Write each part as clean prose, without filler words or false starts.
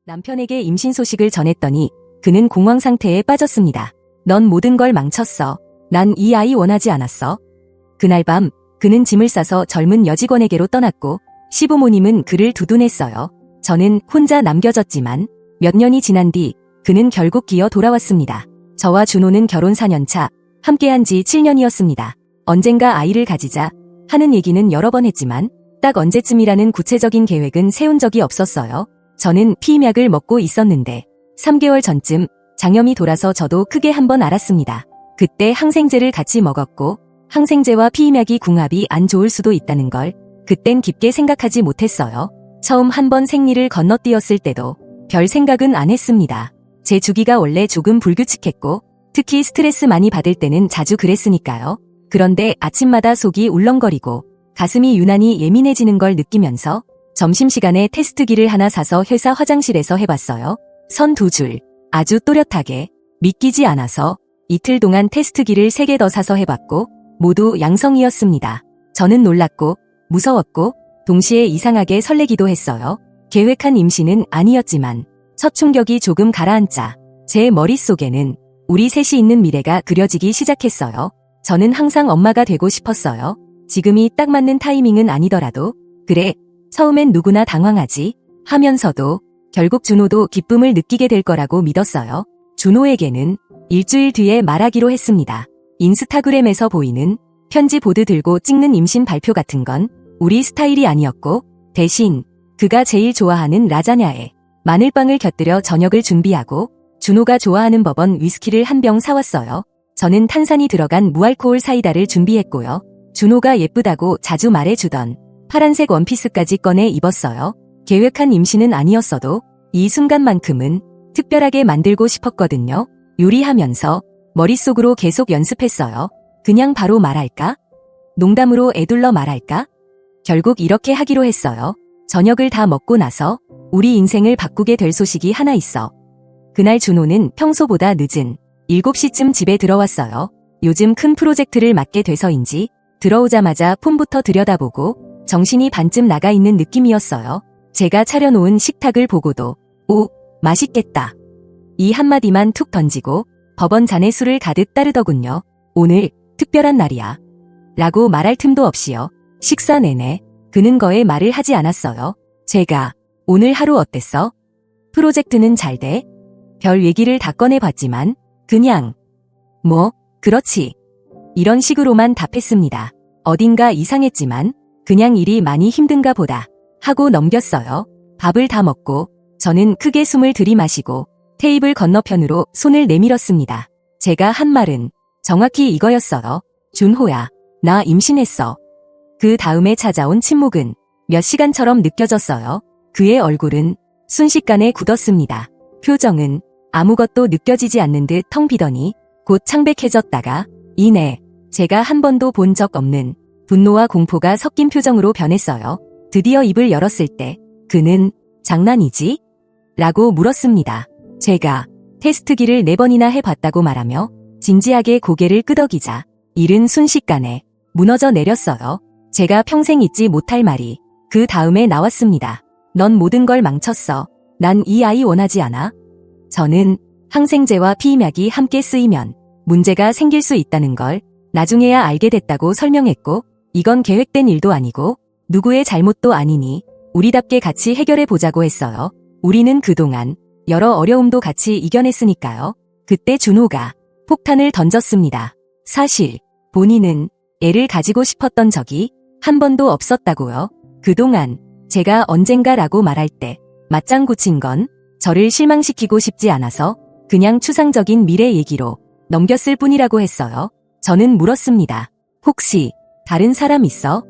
남편에게 임신 소식을 전했더니 그는 공황 상태에 빠졌습니다. 넌 모든 걸 망쳤어. 난 이 아이 원하지 않았어. 그날 밤 그는 짐을 싸서 젊은 여직원에게로 떠났고 시부모님은 그를 두둔했어요. 저는 혼자 남겨졌지만 몇 년이 지난 뒤 그는 결국 기어 돌아왔습니다. 저와 준호는 결혼 4년 차, 함께한 지 7년이었습니다. 언젠가 아이를 가지자 하는 얘기는 여러 번 했지만 딱 언제쯤이라는 구체적인 계획은 세운 적이 없었어요. 저는 피임약을 먹고 있었는데 3개월 전쯤 장염이 돌아서 저도 크게 한번 알았습니다. 그때 항생제를 같이 먹었고 항생제와 피임약이 궁합이 안 좋을 수도 있다는 걸 그땐 깊게 생각하지 못했어요. 처음 한번 생리를 건너뛰었을 때도 별 생각은 안 했습니다. 제 주기가 원래 조금 불규칙했고 특히 스트레스 많이 받을 때는 자주 그랬으니까요. 그런데 아침마다 속이 울렁거리고 가슴이 유난히 예민해지는 걸 느끼면서 점심시간에 테스트기를 하나 사서 회사 화장실에서 해봤어요. 선 2줄, 아주 또렷하게, 믿기지 않아서 이틀 동안 테스트기를 3개 더 사서 해봤고 모두 양성이었습니다. 저는 놀랐고 무서웠고 동시에 이상하게 설레기도 했어요. 계획한 임신은 아니었지만 첫 충격이 조금 가라앉자 제 머릿속에는 우리 셋이 있는 미래가 그려지기 시작했어요. 저는 항상 엄마가 되고 싶었어요. 지금이 딱 맞는 타이밍은 아니더라도 그래, 처음엔 누구나 당황하지 하면서도 결국 준호도 기쁨을 느끼게 될 거라고 믿었어요. 준호에게는 일주일 뒤에 말하기로 했습니다. 인스타그램에서 보이는 편지 보드 들고 찍는 임신 발표 같은 건 우리 스타일이 아니었고 대신 그가 제일 좋아하는 라자냐에 마늘빵을 곁들여 저녁을 준비하고 준호가 좋아하는 버번 위스키를 한 병 사왔어요. 저는 탄산이 들어간 무알코올 사이다를 준비했고요. 준호가 예쁘다고 자주 말해주던 파란색 원피스까지 꺼내 입었어요. 계획한 임신은 아니었어도 이 순간만큼은 특별하게 만들고 싶었거든요. 요리하면서 머릿속으로 계속 연습했어요. 그냥 바로 말할까? 농담으로 애둘러 말할까? 결국 이렇게 하기로 했어요. 저녁을 다 먹고 나서 우리 인생을 바꾸게 될 소식이 하나 있어. 그날 준호는 평소보다 늦은 7시쯤 집에 들어왔어요. 요즘 큰 프로젝트를 맡게 돼서인지 들어오자마자 폰부터 들여다보고 정신이 반쯤 나가 있는 느낌이었어요. 제가 차려놓은 식탁을 보고도 오, 맛있겠다. 이 한마디만 툭 던지고 버번 잔에 술을 가득 따르더군요. 오늘 특별한 날이야. 라고 말할 틈도 없이요. 식사 내내 그는 거에 말을 하지 않았어요. 제가 오늘 하루 어땠어? 프로젝트는 잘 돼? 별 얘기를 다 꺼내봤지만 그냥 뭐 그렇지. 이런 식으로만 답했습니다. 어딘가 이상했지만 그냥 일이 많이 힘든가 보다 하고 넘겼어요. 밥을 다 먹고 저는 크게 숨을 들이마시고 테이블 건너편으로 손을 내밀었습니다. 제가 한 말은 정확히 이거였어요. 준호야, 나 임신했어. 그 다음에 찾아온 침묵은 몇 시간처럼 느껴졌어요. 그의 얼굴은 순식간에 굳었습니다. 표정은 아무것도 느껴지지 않는 듯 텅 비더니 곧 창백해졌다가 이내 제가 한 번도 본 적 없는 분노와 공포가 섞인 표정으로 변했어요. 드디어 입을 열었을 때 그는 장난이지? 라고 물었습니다. 제가 테스트기를 4번이나 해봤다고 말하며 진지하게 고개를 끄덕이자 일은 순식간에 무너져 내렸어요. 제가 평생 잊지 못할 말이 그 다음에 나왔습니다. 넌 모든 걸 망쳤어. 난 이 아이 원하지 않아. 저는 항생제와 피임약이 함께 쓰이면 문제가 생길 수 있다는 걸 나중에야 알게 됐다고 설명했고 이건 계획된 일도 아니고 누구의 잘못도 아니니 우리답게 같이 해결해 보자고 했어요. 우리는 그동안 여러 어려움도 같이 이겨냈으니까요. 그때 준호가 폭탄을 던졌습니다. 사실 본인은 애를 가지고 싶었던 적이 한 번도 없었다고요. 그동안 제가 언젠가라고 말할 때 맞장구 친 건 저를 실망시키고 싶지 않아서 그냥 추상적인 미래 얘기로 넘겼을 뿐이라고 했어요. 저는 물었습니다. 혹시 다른 사람 있어?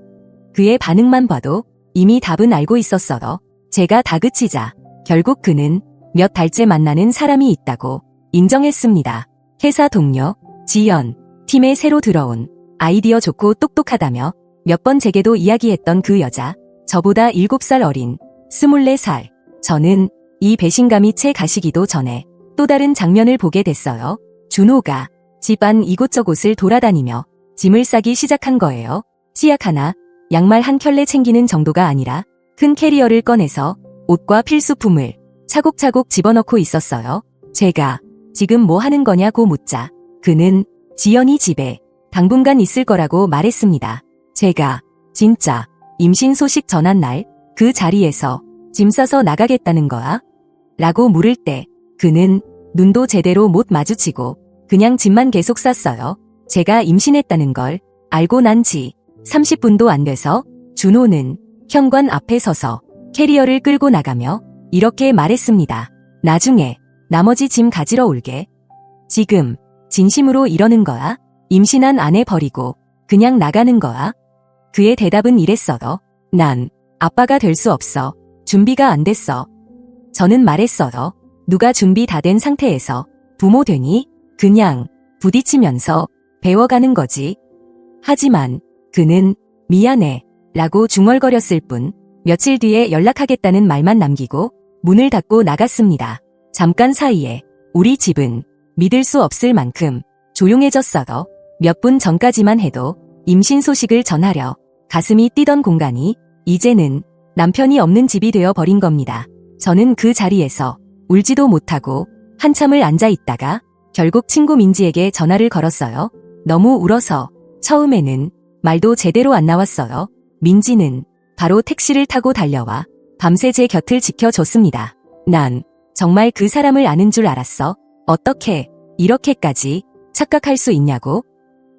그의 반응만 봐도 이미 답은 알고 있었어요. 제가 다그치자 결국 그는 몇 달째 만나는 사람이 있다고 인정했습니다. 회사 동료, 지연, 팀에 새로 들어온 아이디어 좋고 똑똑하다며 몇 번 제게도 이야기했던 그 여자, 저보다 7살 어린 24살. 저는 이 배신감이 채 가시기도 전에 또 다른 장면을 보게 됐어요. 준호가 집안 이곳저곳을 돌아다니며 짐을 싸기 시작한 거예요. 치약 하나, 양말 한 켤레 챙기는 정도가 아니라 큰 캐리어를 꺼내서 옷과 필수품을 차곡차곡 집어넣고 있었어요. 제가 지금 뭐 하는 거냐고 묻자 그는 지연이 집에 당분간 있을 거라고 말했습니다. 제가 진짜 임신 소식 전한 날 그 자리에서 짐 싸서 나가겠다는 거야? 라고 물을 때 그는 눈도 제대로 못 마주치고 그냥 짐만 계속 쌌어요. 제가 임신했다는 걸 알고 난 지 30분도 안 돼서 준호는 현관 앞에 서서 캐리어를 끌고 나가며 이렇게 말했습니다. 나중에 나머지 짐 가지러 올게. 지금 진심으로 이러는 거야? 임신한 아내 버리고 그냥 나가는 거야? 그의 대답은 이랬어요. 난 아빠가 될 수 없어. 준비가 안 됐어. 저는 말했어요. 누가 준비 다 된 상태에서 부모 되니? 그냥 부딪히면서 배워가는 거지. 하지만 그는 미안해 라고 중얼거렸을 뿐 며칠 뒤에 연락하겠다는 말만 남기고 문을 닫고 나갔습니다. 잠깐 사이에 우리 집은 믿을 수 없을 만큼 조용해졌어요. 몇 분 전까지만 해도 임신 소식을 전하려 가슴이 뛰던 공간이 이제는 남편이 없는 집이 되어 버린 겁니다. 저는 그 자리에서 울지도 못하고 한참을 앉아 있다가 결국 친구 민지에게 전화를 걸었어요. 너무 울어서 처음에는 말도 제대로 안 나왔어요. 민지는 바로 택시를 타고 달려와 밤새 제 곁을 지켜줬습니다. 난 정말 그 사람을 아는 줄 알았어. 어떻게 이렇게까지 착각할 수 있냐고.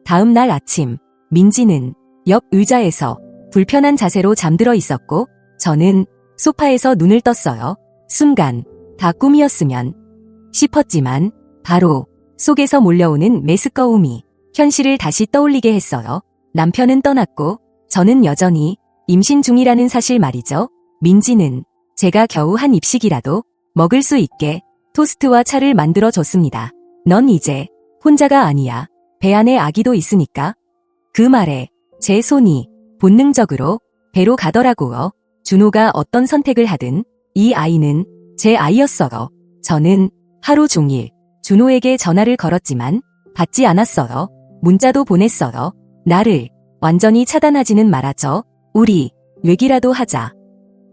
다음 날 아침 민지는 옆 의자에서 불편한 자세로 잠들어 있었고 저는 소파에서 눈을 떴어요. 순간 다 꿈이었으면 싶었지만 바로 속에서 몰려오는 메스꺼움이 현실을 다시 떠올리게 했어요. 남편은 떠났고 저는 여전히 임신 중이라는 사실 말이죠. 민지는 제가 겨우 한 입씩이라도 먹을 수 있게 토스트와 차를 만들어 줬습니다. 넌 이제 혼자가 아니야. 배 안에 아기도 있으니까. 그 말에 제 손이 본능적으로 배로 가더라고요. 준호가 어떤 선택을 하든 이 아이는 제 아이였어요. 저는 하루 종일 준호에게 전화를 걸었지만 받지 않았어요. 문자도 보냈어요. 나를 완전히 차단하지는 말아줘. 우리 얘기라도 하자.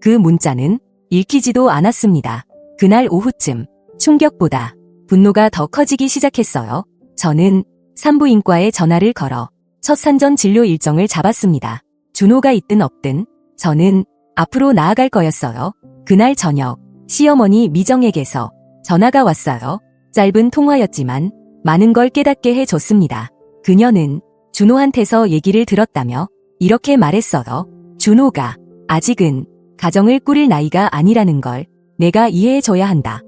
그 문자는 읽히지도 않았습니다. 그날 오후쯤 충격보다 분노가 더 커지기 시작했어요. 저는 산부인과에 전화를 걸어 첫 산전 진료 일정을 잡았습니다. 준호가 있든 없든 저는 앞으로 나아갈 거였어요. 그날 저녁 시어머니 미정에게서 전화가 왔어요. 짧은 통화였지만 많은 걸 깨닫게 해줬습니다. 그녀는 준호한테서 얘기를 들었다며 이렇게 말했어요. 준호가 아직은 가정을 꾸릴 나이가 아니라는 걸 내가 이해해줘야 한다.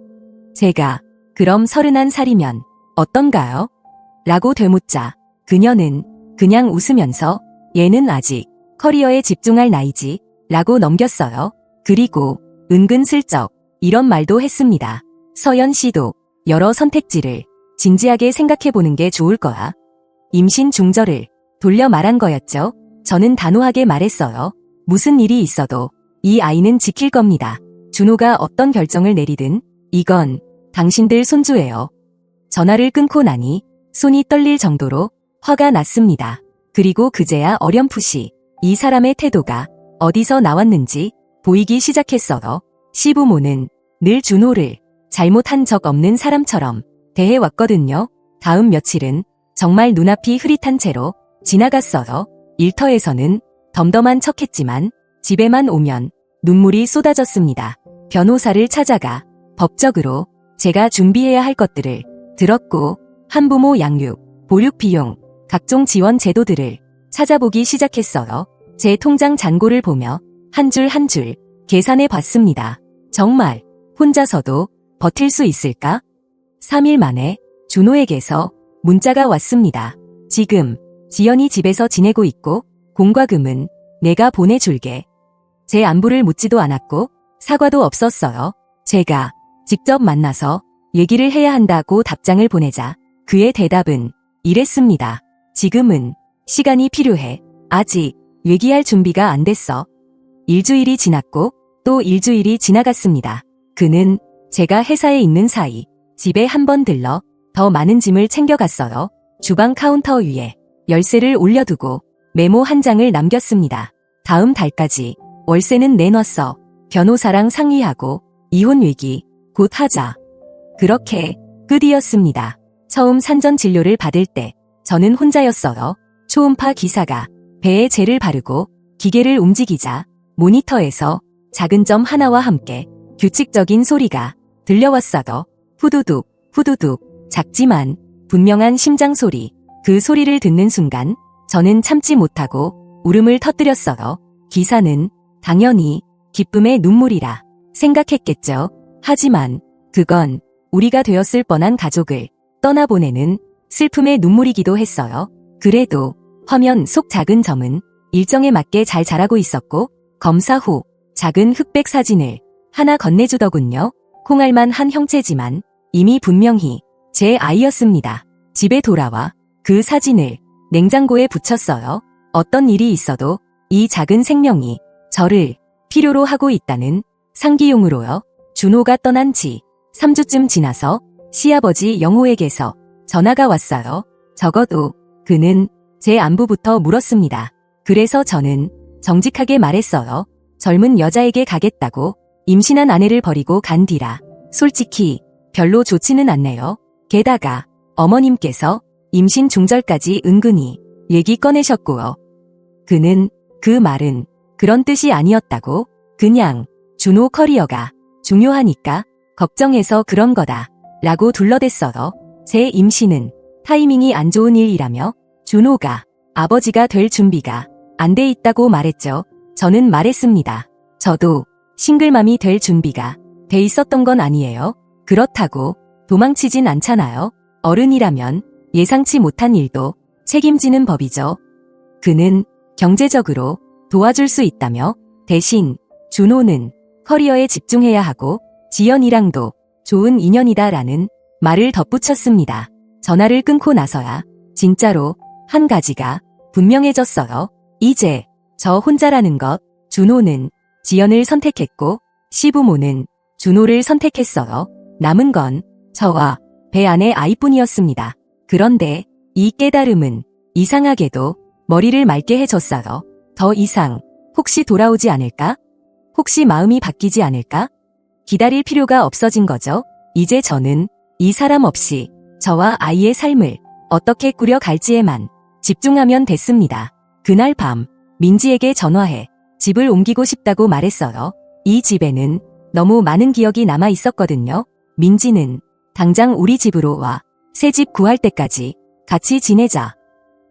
제가 그럼 31살이면 어떤가요? 라고 되묻자 그녀는 그냥 웃으면서 얘는 아직 커리어에 집중할 나이지 라고 넘겼어요. 그리고 은근슬쩍 이런 말도 했습니다. 서연 씨도 여러 선택지를 진지하게 생각해보는 게 좋을 거야. 임신 중절을 돌려 말한 거였죠. 저는 단호하게 말했어요. 무슨 일이 있어도 이 아이는 지킬 겁니다. 준호가 어떤 결정을 내리든 이건 당신들 손주예요. 전화를 끊고 나니 손이 떨릴 정도로 화가 났습니다. 그리고 그제야 어렴풋이 이 사람의 태도가 어디서 나왔는지 보이기 시작했어요. 시부모는 늘 준호를 잘못한 적 없는 사람처럼 대해왔거든요. 다음 며칠은 정말 눈앞이 흐릿한 채로 지나갔어요. 일터에서는 덤덤한 척했지만 집에만 오면 눈물이 쏟아졌습니다. 변호사를 찾아가 법적으로 제가 준비해야 할 것들을 들었고 한부모 양육, 보육 비용, 각종 지원 제도들을 찾아보기 시작했어요. 제 통장 잔고를 보며 한 줄 한 줄 계산해 봤습니다. 정말 혼자서도 버틸 수 있을까? 3일 만에 준호에게서 문자가 왔습니다. 지금 지연이 집에서 지내고 있고 공과금은 내가 보내줄게. 제 안부를 묻지도 않았고 사과도 없었어요. 제가 직접 만나서 얘기를 해야 한다고 답장을 보내자 그의 대답은 이랬습니다. 지금은 시간이 필요해. 아직 얘기할 준비가 안 됐어. 일주일이 지났고 또 일주일이 지나갔습니다. 그는 제가 회사에 있는 사이 집에 한번 들러 더 많은 짐을 챙겨갔어요. 주방 카운터 위에 열쇠를 올려두고 메모 한 장을 남겼습니다. 다음 달까지 월세는 내놨어. 변호사랑 상의하고 이혼 위기 곧 하자. 그렇게 끝이었습니다. 처음 산전 진료를 받을 때 저는 혼자였어요. 초음파 기사가 배에 젤을 바르고 기계를 움직이자 모니터에서 작은 점 하나와 함께 규칙적인 소리가 들려왔어요. 후두둑, 후두둑, 작지만 분명한 심장 소리. 그 소리를 듣는 순간 저는 참지 못하고 울음을 터뜨렸어요. 기사는 당연히 기쁨의 눈물이라 생각했겠죠. 하지만 그건 우리가 되었을 뻔한 가족을 떠나보내는 슬픔의 눈물이기도 했어요. 그래도 화면 속 작은 점은 일정에 맞게 잘 자라고 있었고 검사 후 작은 흑백 사진을 하나 건네주더군요. 콩알만 한 형체지만 이미 분명히 제 아이였습니다. 집에 돌아와 그 사진을 냉장고에 붙였어요. 어떤 일이 있어도 이 작은 생명이 저를 필요로 하고 있다는 상기용으로요. 준호가 떠난 지 3주쯤 지나서 시아버지 영호에게서 전화가 왔어요. 적어도 그는 제 안부부터 물었습니다. 그래서 저는 정직하게 말했어요. 젊은 여자에게 가겠다고 임신한 아내를 버리고 간 뒤라 솔직히 별로 좋지는 않네요. 게다가 어머님께서 임신 중절까지 은근히 얘기 꺼내셨고요. 그는 그 말은 그런 뜻이 아니었다고 그냥 준호 커리어가 중요하니까 걱정해서 그런 거다 라고 둘러댔어요. 제 임신은 타이밍이 안 좋은 일이라며 준호가 아버지가 될 준비가 안 돼 있다고 말했죠. 저는 말했습니다. 저도 싱글맘이 될 준비가 돼 있었던 건 아니에요. 그렇다고 도망치진 않잖아요. 어른이라면 예상치 못한 일도 책임지는 법이죠. 그는 경제적으로 도와줄 수 있다며 대신 준호는 커리어에 집중해야 하고 지연이랑도 좋은 인연이다라는 말을 덧붙였습니다. 전화를 끊고 나서야 진짜로 한 가지가 분명해졌어요. 이제 저 혼자라는 것. 준호는 지연을 선택했고 시부모는 준호를 선택했어요. 남은 건 저와 배 안의 아이뿐이었습니다. 그런데 이 깨달음은 이상하게도 머리를 맑게 해줬어요. 더 이상 혹시 돌아오지 않을까? 혹시 마음이 바뀌지 않을까? 기다릴 필요가 없어진 거죠. 이제 저는 이 사람 없이 저와 아이의 삶을 어떻게 꾸려갈지에만 집중하면 됐습니다. 그날 밤 민지에게 전화해 집을 옮기고 싶다고 말했어요. 이 집에는 너무 많은 기억이 남아 있었거든요. 민지는 당장 우리 집으로 와 새 집 구할 때까지 같이 지내자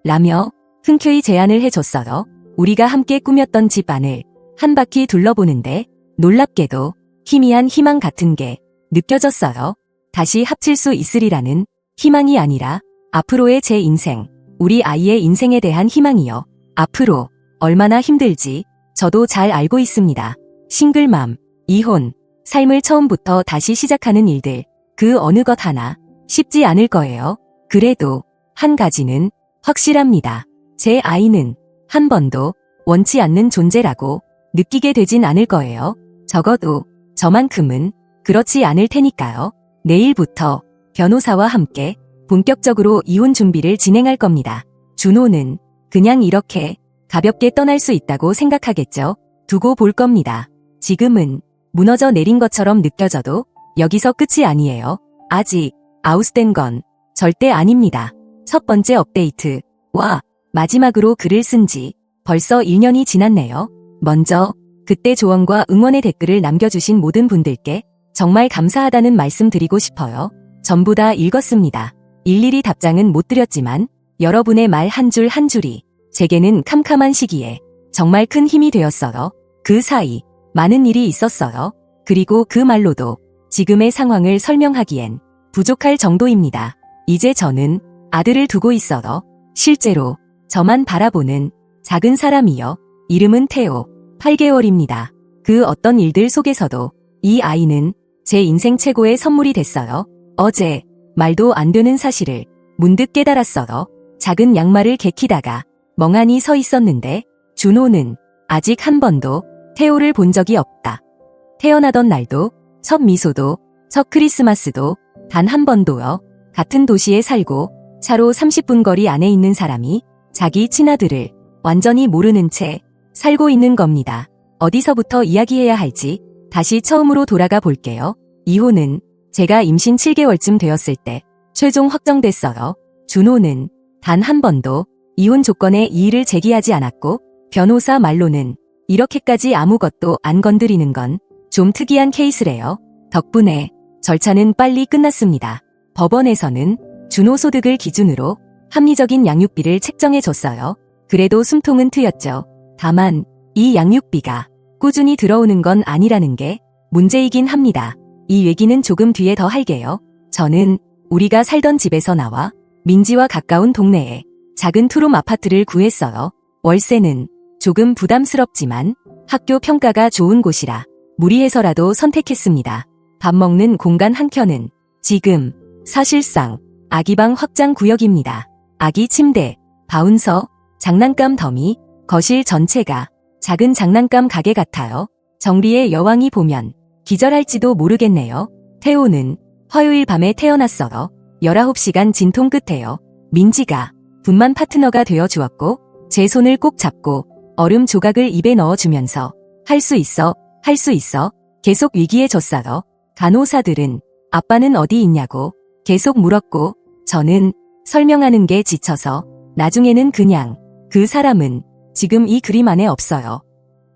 라며 흔쾌히 제안을 해줬어요. 우리가 함께 꾸몄던 집 안을 한 바퀴 둘러보는데 놀랍게도 희미한 희망 같은 게 느껴졌어요. 다시 합칠 수 있으리라는 희망이 아니라 앞으로의 제 인생, 우리 아이의 인생에 대한 희망이요. 앞으로 얼마나 힘들지 저도 잘 알고 있습니다. 싱글맘, 이혼, 삶을 처음부터 다시 시작하는 일들, 그 어느 것 하나 쉽지 않을 거예요. 그래도 한 가지는 확실합니다. 제 아이는 한 번도 원치 않는 존재라고 느끼게 되진 않을 거예요. 적어도 저만큼은 그렇지 않을 테니까요. 내일부터 변호사와 함께 본격적으로 이혼 준비를 진행할 겁니다. 준호는 그냥 이렇게 가볍게 떠날 수 있다고 생각하겠죠. 두고 볼 겁니다. 지금은 무너져 내린 것처럼 느껴져도 여기서 끝이 아니에요. 아직 아웃된 건 절대 아닙니다. 첫 번째 업데이트. 와, 마지막으로 글을 쓴 지 벌써 1년이 지났네요. 먼저 그때 조언과 응원의 댓글을 남겨주신 모든 분들께 정말 감사하다는 말씀 드리고 싶어요. 전부 다 읽었습니다. 일일이 답장은 못 드렸지만 여러분의 말 한 줄 한 줄이 제게는 캄캄한 시기에 정말 큰 힘이 되었어요. 그 사이 많은 일이 있었어요. 그리고 그 말로도 지금의 상황을 설명하기엔 부족할 정도입니다. 이제 저는 아들을 두고 있어요. 실제로 저만 바라보는 작은 사람이요. 이름은 태호. 8개월입니다. 그 어떤 일들 속에서도 이 아이는 제 인생 최고의 선물이 됐어요. 어제 말도 안 되는 사실을 문득 깨달았어요. 작은 양말을 개키다가 멍하니 서 있었는데 준호는 아직 한 번도 태호를 본 적이 없다. 태어나던 날도, 첫 미소도, 첫 크리스마스도 단 한 번도요. 같은 도시에 살고 차로 30분 거리 안에 있는 사람이 자기 친아들을 완전히 모르는 채 살고 있는 겁니다. 어디서부터 이야기해야 할지 다시 처음으로 돌아가 볼게요. 이혼은 제가 임신 7개월쯤 되었을 때 최종 확정됐어요. 준호는 단 한 번도 이혼 조건에 이의를 제기하지 않았고 변호사 말로는 이렇게까지 아무것도 안 건드리는 건 좀 특이한 케이스래요. 덕분에 절차는 빨리 끝났습니다. 법원에서는 준호 소득을 기준으로 합리적인 양육비를 책정해줬어요. 그래도 숨통은 트였죠. 다만 이 양육비가 꾸준히 들어오는 건 아니라는 게 문제이긴 합니다. 이 얘기는 조금 뒤에 더 할게요. 저는 우리가 살던 집에서 나와 민지와 가까운 동네에 작은 투룸 아파트를 구했어요. 월세는 조금 부담스럽지만 학교 평가가 좋은 곳이라 무리해서라도 선택했습니다. 밥 먹는 공간 한켠은 지금 사실상 아기방 확장 구역입니다. 아기 침대, 바운서, 장난감 더미, 거실 전체가 작은 장난감 가게 같아요. 정리의 여왕이 보면 기절할지도 모르겠네요. 태호는 화요일 밤에 태어났어요. 19시간 진통 끝에요. 민지가 분만 파트너가 되어 주었고 제 손을 꼭 잡고 얼음 조각을 입에 넣어주면서 할 수 있어, 할 수 있어 계속 위기해줬어요. 간호사들은 아빠는 어디 있냐고 계속 물었고 저는 설명하는 게 지쳐서 나중에는 그냥 그 사람은 지금 이 그림 안에 없어요.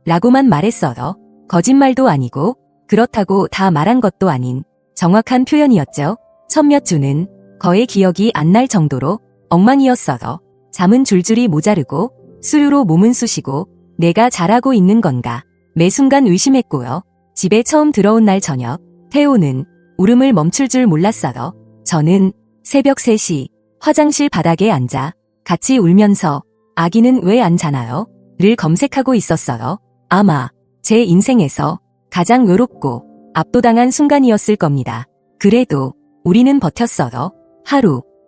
라고만 말했어요. 거짓말도 아니고 그렇다고 다 말한 것도 아닌 정확한 표현이었죠. 첫몇 주는 거의 기억이 안 날 정도로 엉망이었어요. 잠은 줄줄이 모자르고 수유로 몸은 쑤시고 내가 잘하고 있는 건가 매 순간 의심했고요. 집에 처음 들어온 날 저녁 태호는 울음을 멈출 줄 몰랐어요. 저는 새벽 3시 화장실 바닥에 앉아 같이 울면서 아기는 왜 안 자나요? 를 검색하고 있었어요. 아마 제 인생에서 가장 외롭고 압도당한 순간이었을 겁니다. 그래도 우리는 버텼어요.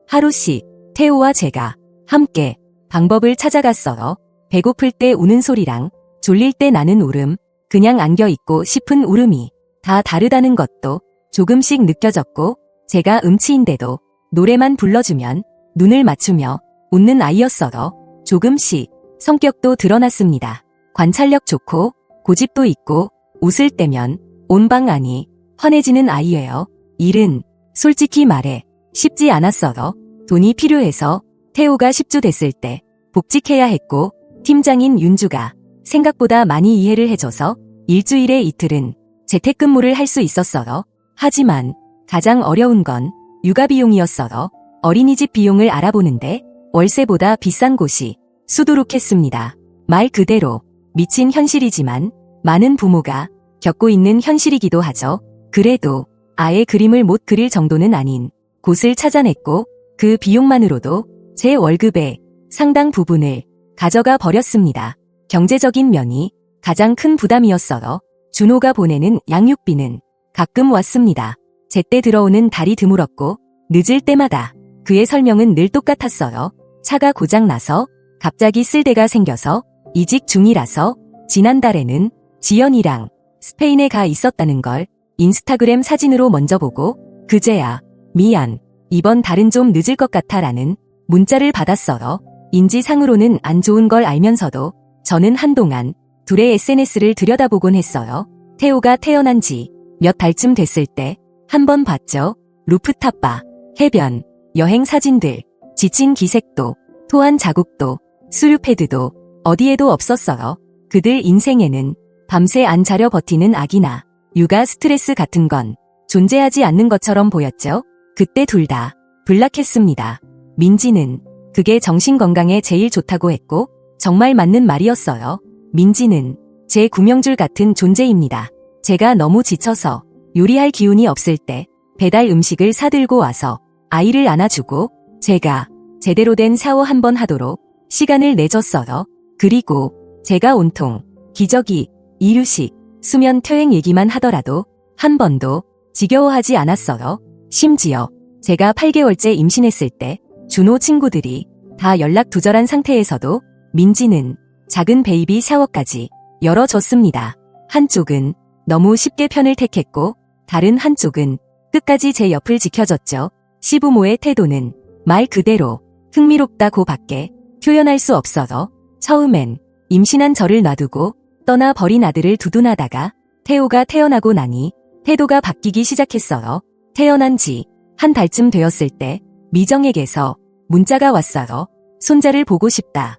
하루씩 태호와 제가 함께 방법을 찾아갔어요. 배고플 때 우는 소리랑 졸릴 때 나는 울음, 그냥 안겨있고 싶은 울음이 다 다르다는 것도 조금씩 느껴졌고 제가 음치인데도 노래만 불러주면 눈을 맞추며 웃는 아이였어요. 조금씩 성격도 드러났습니다. 관찰력 좋고 고집도 있고 웃을 때면 온 방 안이 환해지는 아이예요. 일은 솔직히 말해 쉽지 않았어요. 돈이 필요해서 태호가 10주 됐을 때 복직해야 했고 팀장인 윤주가 생각보다 많이 이해를 해줘서 일주일에 이틀은 재택근무를 할 수 있었어요. 하지만 가장 어려운 건 육아 비용이었어요. 어린이집 비용을 알아보는데 월세보다 비싼 곳이 수두룩했습니다. 말 그대로 미친 현실이지만 많은 부모가 겪고 있는 현실이기도 하죠. 그래도 아예 그림을 못 그릴 정도는 아닌 곳을 찾아냈고 그 비용만으로도 제 월급의 상당 부분을 가져가 버렸습니다. 경제적인 면이 가장 큰 부담이었어요. 준호가 보내는 양육비는 가끔 왔습니다. 제때 들어오는 달이 드물었고 늦을 때마다 그의 설명은 늘 똑같았어요. 차가 고장나서 갑자기 쓸 데가 생겨서 이직 중이라서 지난달에는 지연이랑 스페인에 가 있었다는 걸 인스타그램 사진으로 먼저 보고 그제야 미안 이번 달은 좀 늦을 것 같아 라는 문자를 받았어요. 인지상으로는 안 좋은 걸 알면서도 저는 한동안 둘의 SNS를 들여다보곤 했어요. 태호가 태어난 지 몇 달쯤 됐을 때 한 번 봤죠. 루프탑바, 해변, 여행 사진들, 지친 기색도, 토한 자국도, 수유 패드도 어디에도 없었어요. 그들 인생에는 밤새 안 자려 버티는 아기나 육아 스트레스 같은 건 존재하지 않는 것처럼 보였죠. 그때 둘 다 불락했습니다. 민지는 그게 정신건강에 제일 좋다고 했고 정말 맞는 말이었어요. 민지는 제 구명줄 같은 존재입니다. 제가 너무 지쳐서 요리할 기운이 없을 때 배달 음식을 사들고 와서 아이를 안아주고 제가 제대로 된 샤워 한 번 하도록 시간을 내줬어요. 그리고 제가 온통 기저귀, 이유식, 수면 퇴행 얘기만 하더라도 한 번도 지겨워하지 않았어요. 심지어 제가 8개월째 임신했을 때 준호 친구들이 다 연락두절한 상태에서도 민지는 작은 베이비 샤워까지 열어줬습니다. 한쪽은 너무 쉽게 편을 택했고 다른 한쪽은 끝까지 제 옆을 지켜줬죠. 시부모의 태도는 말 그대로 흥미롭다고 밖에 표현할 수 없어서 처음엔 임신한 저를 놔두고 떠나버린 아들을 두둔하다가 태호가 태어나고 나니 태도가 바뀌기 시작했어요. 태어난 지 한 달쯤 되었을 때 미정에게서 문자가 왔어요. 손자를 보고 싶다.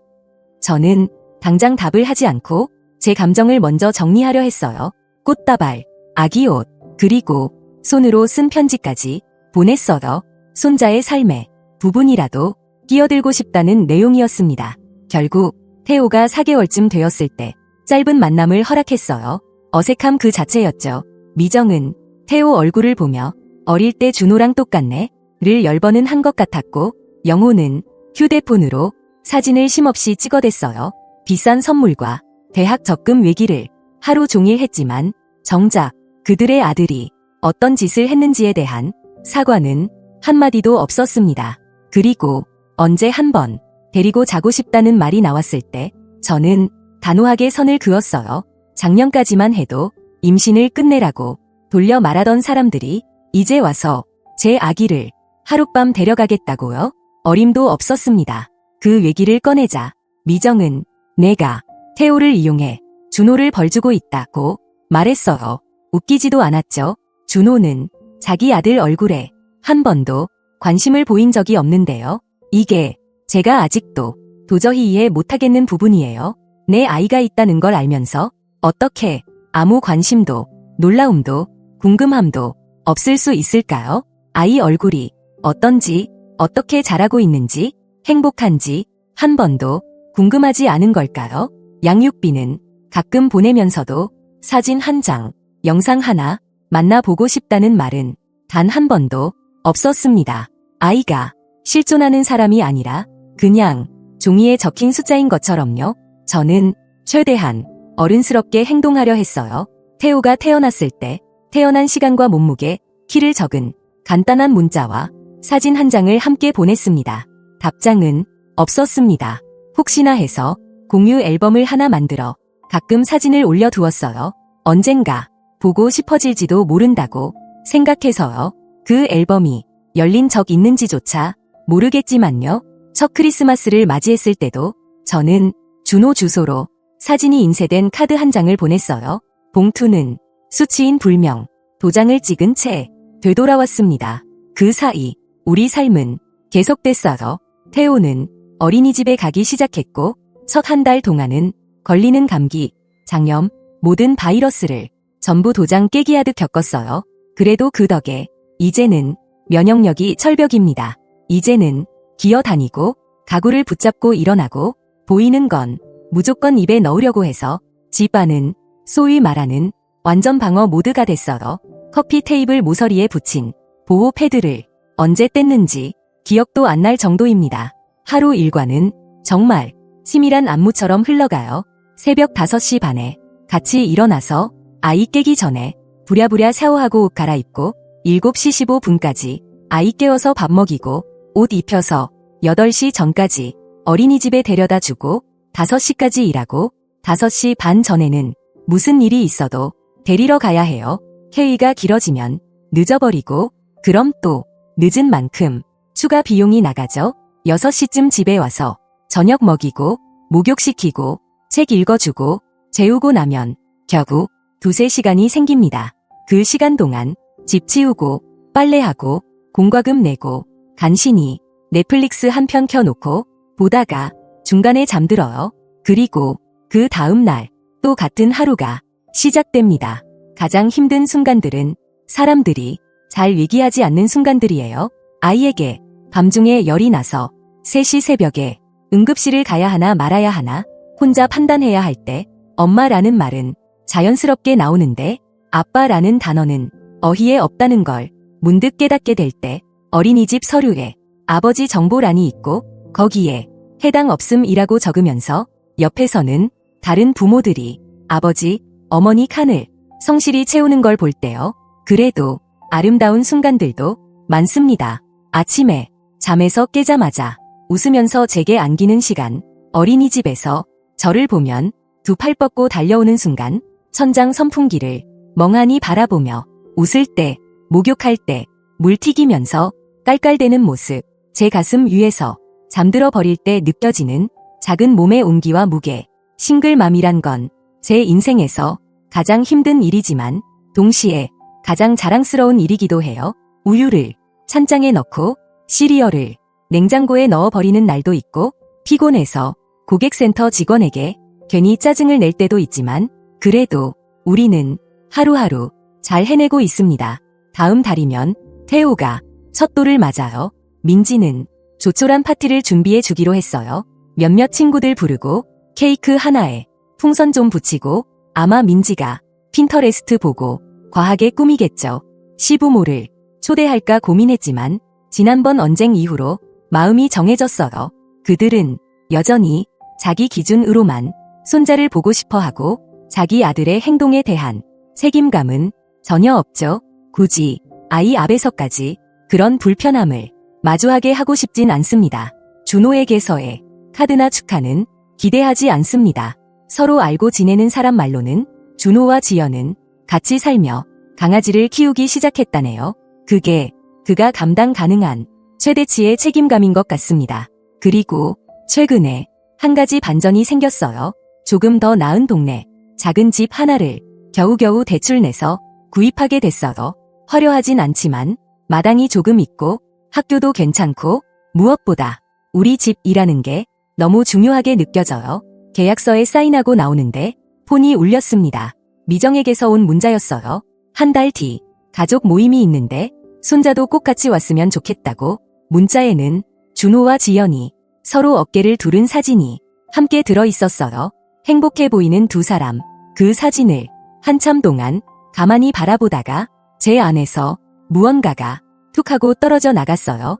저는 당장 답을 하지 않고 제 감정을 먼저 정리하려 했어요. 꽃다발, 아기 옷, 그리고 손으로 쓴 편지까지 보냈어요. 손자의 삶에 부분이라도 끼어들고 싶다는 내용이었습니다. 결국 태호가 4개월쯤 되었을 때 짧은 만남을 허락했어요. 어색함 그 자체였죠. 미정은 태호 얼굴을 보며 어릴 때 준호랑 똑같네 를 10번은 한 것 같았고 영호는 휴대폰으로 사진을 쉼없이 찍어댔어요. 비싼 선물과 대학 적금 외기를 하루 종일 했지만 정작 그들의 아들이 어떤 짓을 했는지에 대한 사과는 한마디도 없었습니다. 그리고 언제 한번 데리고 자고 싶다는 말이 나왔을 때 저는 단호하게 선을 그었어요. 작년까지만 해도 임신을 끝내라고 돌려 말하던 사람들이 이제 와서 제 아기를 하룻밤 데려가겠다고요? 어림도 없었습니다. 그 얘기를 꺼내자 미정은 내가 태호를 이용해 준호를 벌주고 있다고 말했어요. 웃기지도 않았죠. 준호는 자기 아들 얼굴에 한 번도 관심을 보인 적이 없는데요. 이게 제가 아직도 도저히 이해 못하겠는 부분이에요. 내 아이가 있다는 걸 알면서 어떻게 아무 관심도 놀라움도 궁금함도 없을 수 있을까요? 아이 얼굴이 어떤지, 어떻게 자라고 있는지, 행복한지 한 번도 궁금하지 않은 걸까요? 양육비는 가끔 보내면서도 사진 한 장, 영상 하나 만나보고 싶다는 말은 단 한 번도 없었습니다. 아이가 실존하는 사람이 아니라 그냥 종이에 적힌 숫자인 것처럼요. 저는 최대한 어른스럽게 행동하려 했어요. 태호가 태어났을 때 태어난 시간과 몸무게, 키를 적은 간단한 문자와 사진 한 장을 함께 보냈습니다. 답장은 없었습니다. 혹시나 해서 공유 앨범을 하나 만들어 가끔 사진을 올려두었어요. 언젠가 보고 싶어질지도 모른다고 생각해서요. 그 앨범이 열린 적 있는지조차 모르겠지만요. 첫 크리스마스를 맞이했을 때도 저는 준호 주소로 사진이 인쇄된 카드 한 장을 보냈어요. 봉투는 수치인 불명, 도장을 찍은 채 되돌아왔습니다. 그 사이 우리 삶은 계속됐어요. 태호는 어린이집에 가기 시작했고 첫 한 달 동안은 걸리는 감기, 장염, 모든 바이러스를 전부 도장 깨기 하듯 겪었어요. 그래도 그 덕에 이제는 면역력이 철벽입니다. 이제는 기어다니고 가구를 붙잡고 일어나고 보이는 건 무조건 입에 넣으려고 해서 집 안은 소위 말하는 완전 방어 모드가 됐어요. 커피 테이블 모서리에 붙인 보호 패드를 언제 뗐는지 기억도 안 날 정도입니다. 하루 일과는 정말 치밀한 안무처럼 흘러가요. 새벽 5시 반에 같이 일어나서 아이 깨기 전에 부랴부랴 샤워하고 옷 갈아입고 7시 15분까지 아이 깨워서 밥 먹이고 옷 입혀서 8시 전까지 어린이집에 데려다 주고 5시까지 일하고 5시 반 전에는 무슨 일이 있어도 데리러 가야 해요. 회의가 길어지면 늦어버리고 그럼 또 늦은 만큼 추가 비용이 나가죠. 6시쯤 집에 와서 저녁 먹이고 목욕시키고 책 읽어주고 재우고 나면 겨우 2-3시간이 생깁니다. 그 시간 동안 집 치우고 빨래하고 공과금 내고 간신히 넷플릭스 한 편 켜놓고 보다가 중간에 잠들어요. 그리고 그 다음 날 또 같은 하루가 시작됩니다. 가장 힘든 순간들은 사람들이 잘 얘기하지 않는 순간들이에요. 아이에게 밤중에 열이 나서 3시 새벽에 응급실을 가야 하나 말아야 하나 혼자 판단해야 할 때 엄마라는 말은 자연스럽게 나오는데 아빠라는 단어는 어휘에 없다는 걸 문득 깨닫게 될 때 어린이집 서류에 아버지 정보란이 있고 거기에 해당 없음이라고 적으면서 옆에서는 다른 부모들이 아버지, 어머니 칸을 성실히 채우는 걸 볼 때요. 그래도 아름다운 순간들도 많습니다. 아침에 잠에서 깨자마자 웃으면서 제게 안기는 시간, 어린이집에서 저를 보면 두 팔 뻗고 달려오는 순간, 천장 선풍기를 멍하니 바라보며 웃을 때, 목욕할 때, 물 튀기면서 깔깔대는 모습, 제 가슴 위에서 잠들어 버릴 때 느껴지는 작은 몸의 온기와 무게, 싱글맘이란 건 제 인생에서 가장 힘든 일이지만 동시에 가장 자랑스러운 일이기도 해요. 우유를 찬장에 넣고 시리얼을 냉장고에 넣어버리는 날도 있고 피곤해서 고객센터 직원에게 괜히 짜증을 낼 때도 있지만 그래도 우리는 하루하루 잘 해내고 있습니다. 다음 달이면 태호가 첫 돌을 맞아요. 민지는 조촐한 파티를 준비해 주기로 했어요. 몇몇 친구들 부르고 케이크 하나에 풍선 좀 붙이고 아마 민지가 핀터레스트 보고 과하게 꾸미겠죠. 시부모를 초대할까 고민했지만 지난번 언쟁 이후로 마음이 정해졌어요. 그들은 여전히 자기 기준으로만 손자를 보고 싶어 하고 자기 아들의 행동에 대한 책임감은 전혀 없죠. 굳이 아이 앞에서까지 그런 불편함을 마주하게 하고 싶진 않습니다. 준호에게서의 카드나 축하는 기대하지 않습니다. 서로 알고 지내는 사람 말로는 준호와 지연은 같이 살며 강아지를 키우기 시작했다네요. 그게 그가 감당 가능한 최대치의 책임감인 것 같습니다. 그리고 최근에 한 가지 반전이 생겼어요. 조금 더 나은 동네, 작은 집 하나를 겨우겨우 대출 내서 구입하게 됐어요. 화려하진 않지만 마당이 조금 있고 학교도 괜찮고 무엇보다 우리 집이라는 게 너무 중요하게 느껴져요. 계약서에 사인하고 나오는데 폰이 울렸습니다. 미정에게서 온 문자였어요. 한 달 뒤 가족 모임이 있는데 손자도 꼭 같이 왔으면 좋겠다고. 문자에는 준호와 지연이 서로 어깨를 두른 사진이 함께 들어있었어요. 행복해 보이는 두 사람. 그 사진을 한참 동안 가만히 바라보다가 제 안에서 무언가가 툭 하고 떨어져 나갔어요.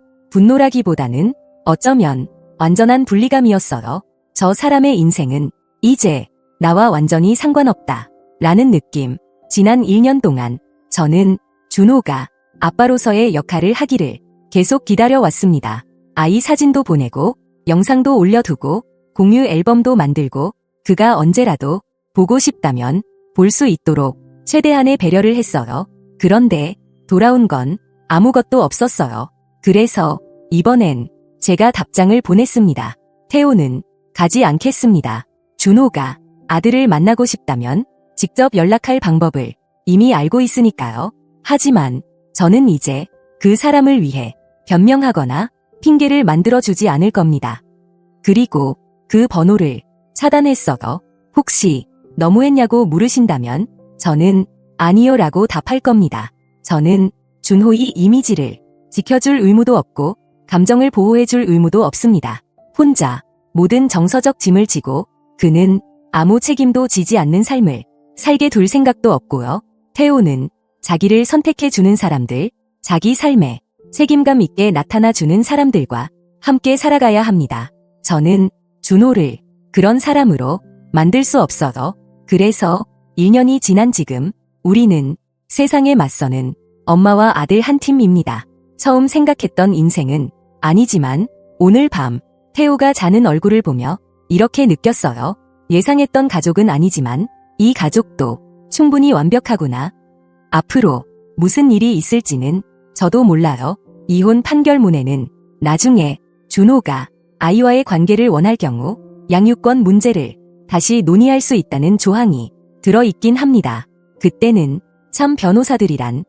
분노라기보다는 어쩌면 완전한 분리감이었어요. 저 사람의 인생은 이제 나와 완전히 상관없다 라는 느낌. 지난 1년 동안 저는 준호가 아빠로서의 역할을 하기를 계속 기다려왔습니다. 아이 사진도 보내고 영상도 올려두고 공유 앨범도 만들고 그가 언제라도 보고 싶다면 볼 수 있도록 최대한의 배려를 했어요. 그런데 돌아온 건 아무것도 없었어요. 그래서 이번엔 제가 답장을 보냈습니다. 태호는 가지 않겠습니다. 준호가 아들을 만나고 싶다면 직접 연락할 방법을 이미 알고 있으니까요. 하지만 저는 이제 그 사람을 위해 변명하거나 핑계를 만들어주지 않을 겁니다. 그리고 그 번호를 차단했어요. 혹시 너무했냐고 물으신다면 저는 아니요 라고 답할 겁니다. 저는 준호의 이미지를 지켜줄 의무도 없고 감정을 보호해줄 의무도 없습니다. 혼자 모든 정서적 짐을 지고 그는 아무 책임도 지지 않는 삶을 살게 둘 생각도 없고요. 태호는 자기를 선택해주는 사람들, 자기 삶에 책임감 있게 나타나주는 사람들과 함께 살아가야 합니다. 저는 준호를 그런 사람으로 만들 수 없어요. 그래서 1년이 지난 지금 우리는 세상에 맞서는 엄마와 아들 한 팀입니다. 처음 생각했던 인생은 아니지만 오늘 밤 태호가 자는 얼굴을 보며 이렇게 느꼈어요. 예상했던 가족은 아니지만 이 가족도 충분히 완벽하구나. 앞으로 무슨 일이 있을지는 저도 몰라요. 이혼 판결문에는 나중에 준호가 아이와의 관계를 원할 경우 양육권 문제를 다시 논의할 수 있다는 조항이 들어있긴 합니다. 그때는 참 변호사들이란